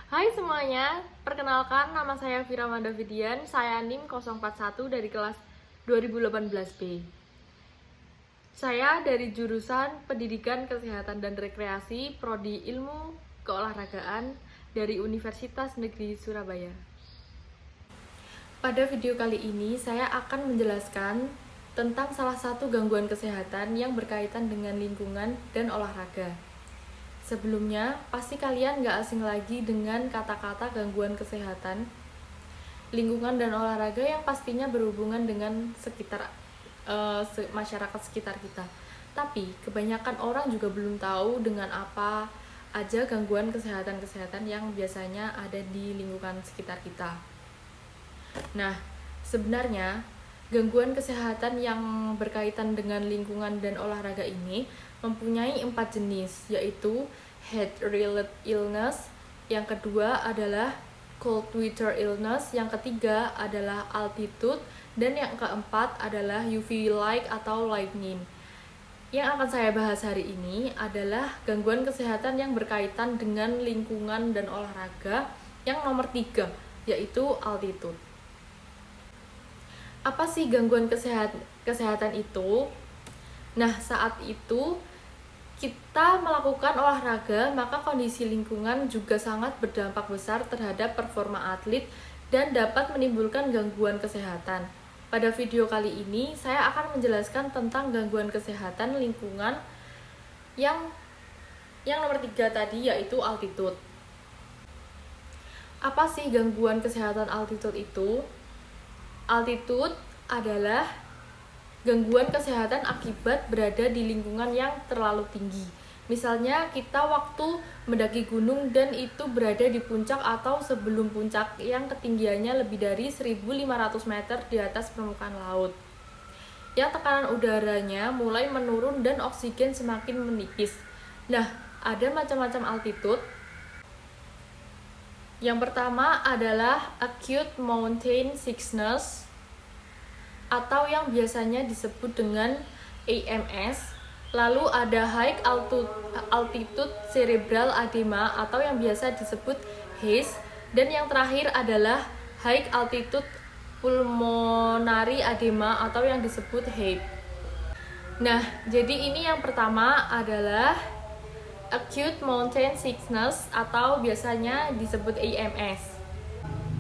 Hai semuanya, perkenalkan nama saya Vira Mandavidian, saya NIM 041 dari kelas 2018B. Saya dari jurusan Pendidikan Kesehatan dan Rekreasi, Prodi Ilmu Keolahragaan dari Universitas Negeri Surabaya. Pada video kali ini, saya akan menjelaskan tentang salah satu gangguan kesehatan yang berkaitan dengan lingkungan dan olahraga. Sebelumnya, pasti kalian gak asing lagi dengan kata-kata gangguan kesehatan, lingkungan dan olahraga yang pastinya berhubungan dengan masyarakat sekitar kita. Tapi, kebanyakan orang juga belum tahu dengan apa aja gangguan kesehatan-kesehatan yang biasanya ada di lingkungan sekitar kita. Nah, sebenarnya gangguan kesehatan yang berkaitan dengan lingkungan dan olahraga ini mempunyai 4 jenis, yaitu heat-related illness, yang kedua adalah cold weather illness, yang ketiga adalah altitude, dan yang keempat adalah UV light atau lightning. Yang akan saya bahas hari ini adalah gangguan kesehatan yang berkaitan dengan lingkungan dan olahraga yang nomor 3, yaitu altitude. Apa sih gangguan kesehatan itu? Nah, saat itu kita melakukan olahraga, maka kondisi lingkungan juga sangat berdampak besar terhadap performa atlet dan dapat menimbulkan gangguan kesehatan. Pada video kali ini, saya akan menjelaskan tentang gangguan kesehatan lingkungan yang nomor 3 tadi, yaitu altitude. Apa sih gangguan kesehatan altitude itu? Altitude adalah gangguan kesehatan akibat berada di lingkungan yang terlalu tinggi. Misalnya kita waktu mendaki gunung dan itu berada di puncak atau sebelum puncak yang ketinggiannya lebih dari 1.500 meter di atas permukaan laut. Yang tekanan udaranya mulai menurun dan oksigen semakin menipis. Nah, ada macam-macam altitude. Yang pertama adalah acute mountain sickness, atau yang biasanya disebut dengan AMS. Lalu ada high altitude cerebral edema atau yang biasa disebut HACE, dan yang terakhir adalah high altitude pulmonary edema atau yang disebut HAPE. Nah, jadi ini yang pertama adalah acute mountain sickness atau biasanya disebut AMS.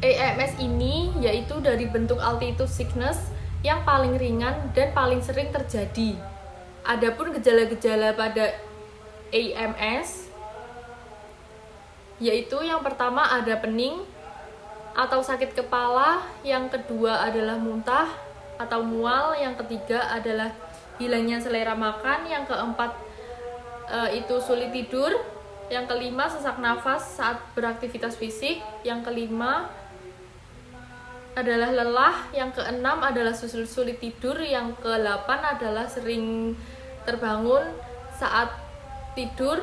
AMS ini yaitu dari bentuk altitude sickness yang paling ringan dan paling sering terjadi. Adapun gejala-gejala pada AMS yaitu yang pertama ada pening atau sakit kepala, yang kedua adalah muntah atau mual, yang ketiga adalah hilangnya selera makan, yang keempat itu sulit tidur, yang kelima sesak nafas saat beraktivitas fisik, yang kelima adalah lelah, yang keenam adalah sulit tidur, yang ke-8 adalah sering terbangun saat tidur.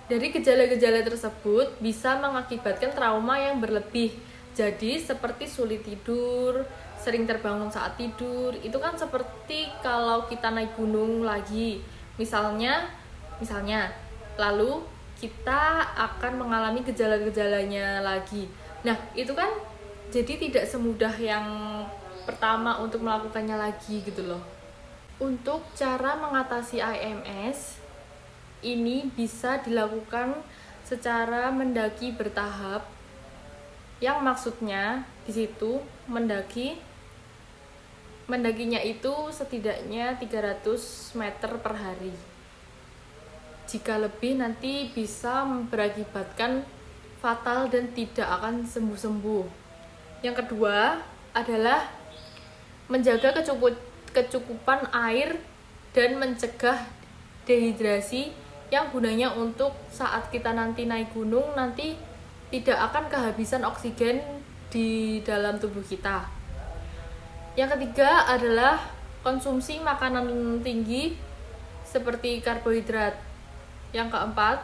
Dari gejala-gejala tersebut bisa mengakibatkan trauma yang berlebih. Jadi seperti sulit tidur, sering terbangun saat tidur, itu kan seperti kalau kita naik gunung lagi. Misalnya, lalu kita akan mengalami gejala-gejalanya lagi. Nah, itu kan jadi tidak semudah yang pertama untuk melakukannya lagi gitu loh. Untuk cara mengatasi AMS, ini bisa dilakukan secara mendaki bertahap. Yang maksudnya di situ mendakinya itu setidaknya 300 meter per hari. Jika lebih nanti bisa berakibatkan fatal dan tidak akan sembuh-sembuh. Yang kedua adalah menjaga kecukupan air dan mencegah dehidrasi, yang gunanya untuk saat kita nanti naik gunung nanti tidak akan kehabisan oksigen di dalam tubuh kita. Yang ketiga adalah konsumsi makanan tinggi seperti karbohidrat. Yang keempat,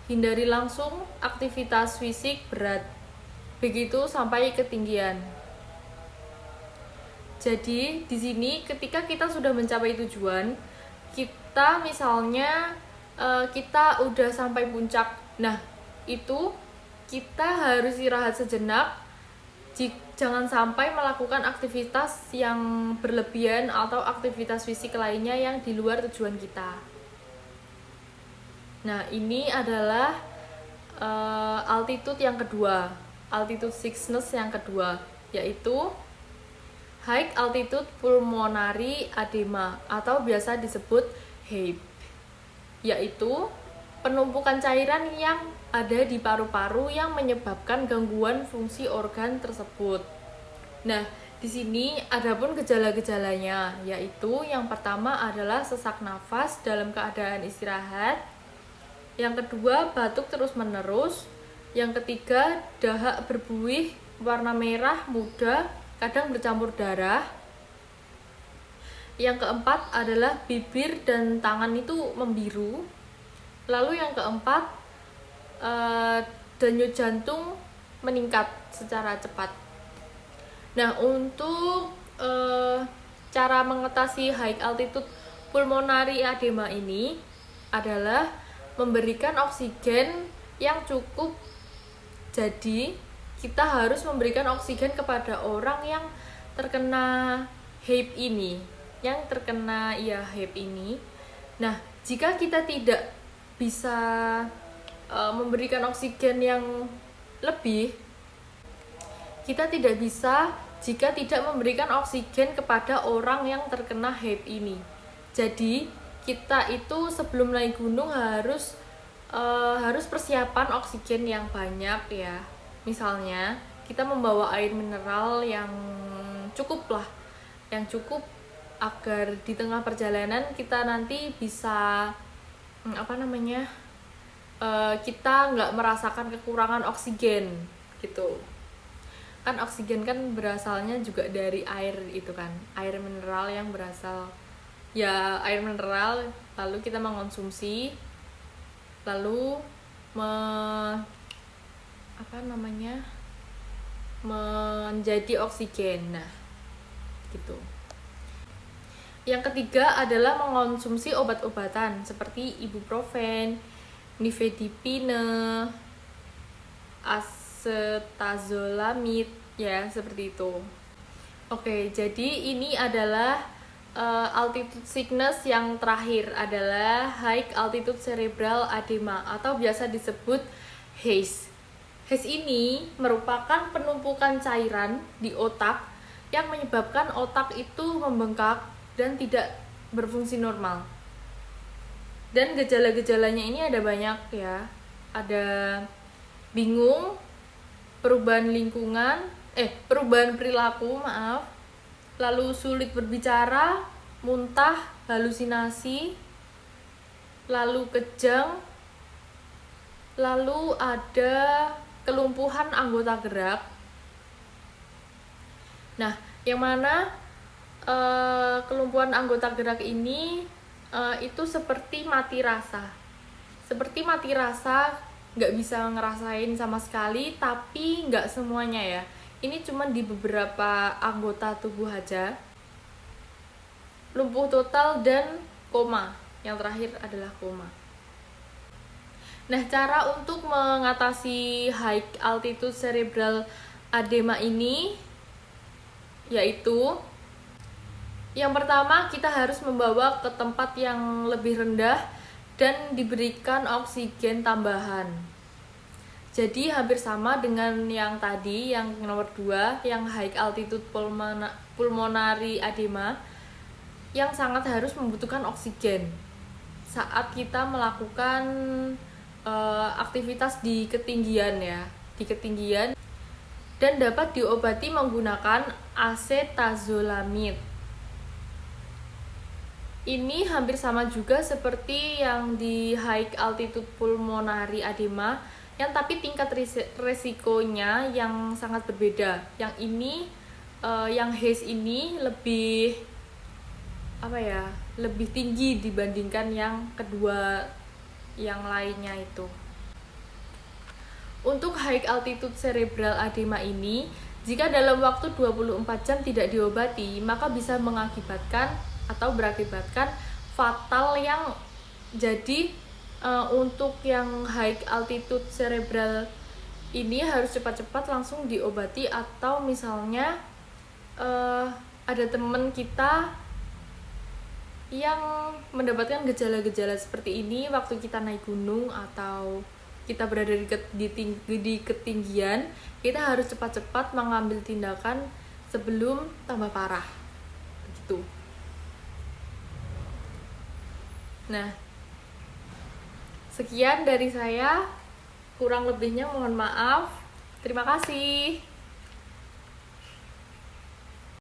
hindari langsung aktivitas fisik berat. Begitu sampai ketinggian. Jadi di sini ketika kita sudah mencapai tujuan, kita misalnya kita udah sampai puncak. Nah, itu kita harus istirahat sejenak. Jangan sampai melakukan aktivitas yang berlebihan atau aktivitas fisik lainnya yang di luar tujuan kita. Nah, ini adalah altitude yang kedua, altitude sickness yang kedua, yaitu high altitude pulmonary edema atau biasa disebut HAPE, yaitu penumpukan cairan yang ada di paru-paru yang menyebabkan gangguan fungsi organ tersebut. Nah, di sini adapun gejala-gejalanya, yaitu yang pertama adalah sesak nafas dalam keadaan istirahat. Yang kedua, batuk terus-menerus. Yang ketiga, dahak berbuih warna merah muda, kadang bercampur darah. Yang keempat adalah bibir dan tangan itu membiru. Lalu yang keempat, denyut jantung meningkat secara cepat. Nah, untuk cara mengatasi high altitude pulmonary edema ini adalah memberikan oksigen yang cukup. Jadi, kita harus memberikan oksigen kepada orang yang terkena HAPE ini, HAPE ini. Nah, jika kita tidak bisa memberikan oksigen yang lebih, kita tidak bisa jika tidak memberikan oksigen kepada orang yang terkena HAPE ini. Jadi, kita itu sebelum naik gunung harus persiapan oksigen yang banyak ya. Misalnya, kita membawa air mineral yang cukup agar di tengah perjalanan kita nanti bisa kita nggak merasakan kekurangan oksigen gitu. Kan oksigen kan berasalnya juga dari air itu kan, air mineral yang berasal air mineral, lalu kita mengonsumsi, lalu menjadi oksigen. Nah, gitu. Yang ketiga adalah mengonsumsi obat-obatan seperti ibuprofen, nifedipine, acetazolamid ya, seperti itu. Oke, jadi ini adalah altitude sickness yang terakhir adalah high altitude cerebral edema atau biasa disebut HACE. HACE ini merupakan penumpukan cairan di otak yang menyebabkan otak itu membengkak dan tidak berfungsi normal. Dan gejala-gejalanya ini ada banyak ya. Ada bingung, perubahan perilaku, lalu sulit berbicara, muntah, halusinasi, lalu kejang, lalu ada kelumpuhan anggota gerak. Nah, yang mana kelumpuhan anggota gerak ini itu seperti mati rasa. Nggak bisa ngerasain sama sekali, tapi nggak semuanya ya. Ini cuma di beberapa anggota tubuh aja. Lumpuh total dan koma. Yang terakhir adalah koma. Nah, cara untuk mengatasi high altitude cerebral edema ini yaitu yang pertama, kita harus membawa ke tempat yang lebih rendah dan diberikan oksigen tambahan. Jadi hampir sama dengan yang tadi, yang nomor 2, yang high altitude pulmonary edema, yang sangat harus membutuhkan oksigen saat kita melakukan aktivitas di ketinggian dan dapat diobati menggunakan acetazolamid. Ini hampir sama juga seperti yang di high altitude pulmonary edema, yang tapi tingkat resikonya yang sangat berbeda. Yang ini, yang HACE ini lebih tinggi dibandingkan yang kedua yang lainnya itu. Untuk high altitude cerebral edema ini, jika dalam waktu 24 jam tidak diobati, maka bisa berakibatkan fatal. Yang jadi untuk yang high altitude cerebral ini harus cepat-cepat langsung diobati, atau misalnya ada teman kita yang mendapatkan gejala-gejala seperti ini waktu kita naik gunung atau kita berada di ketinggian, kita harus cepat-cepat mengambil tindakan sebelum tambah parah begitu. Nah, sekian dari saya, kurang lebihnya mohon maaf. Terima kasih.